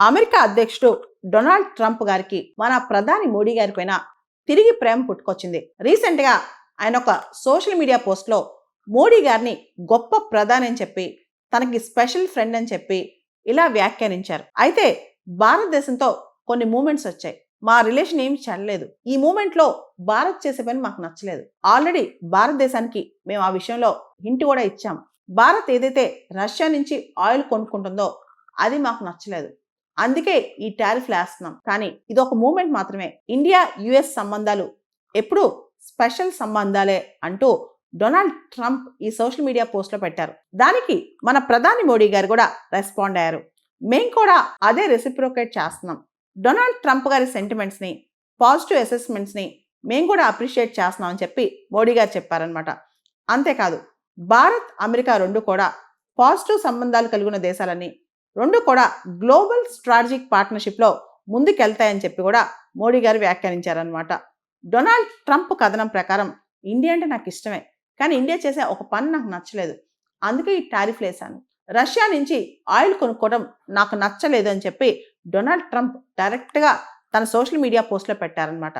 America అధ్యక్షుడు Donald Trump గారికి మన ప్రధాని మోడీ గారి పైన తిరిగి ప్రేమ పుట్టుకొచ్చింది. రీసెంట్ గా ఆయన ఒక సోషల్ మీడియా పోస్ట్ లో మోడీ గారిని గొప్ప ప్రధాని అని చెప్పి, తనకి స్పెషల్ ఫ్రెండ్ అని చెప్పి ఇలా వ్యాఖ్యానించారు. అయితే భారతదేశంతో కొన్ని మూమెంట్స్ వచ్చాయి. మా రిలేషన్ ఏమి చెడలేదు. ఈ మూమెంట్ లో భారత్ చేసే పని మాకు నచ్చలేదు. ఆల్రెడీ భారతదేశానికి మేము ఆ విషయంలో హింట్ కూడా ఇచ్చాం. భారత్ ఏదైతే రష్యా నుంచి ఆయిల్ కొనుక్కుంటుందో అది మాకు నచ్చలేదు. అందుకే ఈ టారిఫ్లు వేస్తున్నాం. కానీ ఇది ఒక మూమెంట్ మాత్రమే. ఇండియా యుఎస్ సంబంధాలు ఎప్పుడు స్పెషల్ సంబంధాలే అంటూ డొనాల్డ్ ట్రంప్ ఈ సోషల్ మీడియా పోస్ట్ లో పెట్టారు. దానికి మన ప్రధాని మోడీ గారు కూడా రెస్పాండ్ అయ్యారు. మేం కూడా అదే రెసిప్రోకేట్ చేస్తున్నాం. డొనాల్డ్ ట్రంప్ గారి సెంటిమెంట్స్ ని, పాజిటివ్ అసెస్మెంట్స్ ని మేము కూడా అప్రిషియేట్ చేస్తున్నాం అని చెప్పి మోడీ గారు చెప్పారనమాట. అంతేకాదు, భారత్ అమెరికా రెండు కూడా పాజిటివ్ సంబంధాలు కలిగిన దేశాలని, రెండు కూడా గ్లోబల్ స్ట్రాటజిక్ పార్ట్నర్షిప్ లో ముందుకెళ్తాయని చెప్పి కూడా మోడీ గారు వ్యాఖ్యానించారనమాట. డొనాల్డ్ ట్రంప్ కథనం ప్రకారం ఇండియా అంటే నాకు ఇష్టమే, కానీ ఇండియా చేసే ఒక పని నాకు నచ్చలేదు, అందుకే ఈ టారిఫ్లు వేశాను. రష్యా నుంచి ఆయిల్ కొనుక్కోవడం నాకు నచ్చలేదు అని చెప్పి డొనాల్డ్ ట్రంప్ డైరెక్ట్గా తన సోషల్ మీడియా పోస్ట్లో పెట్టారనమాట.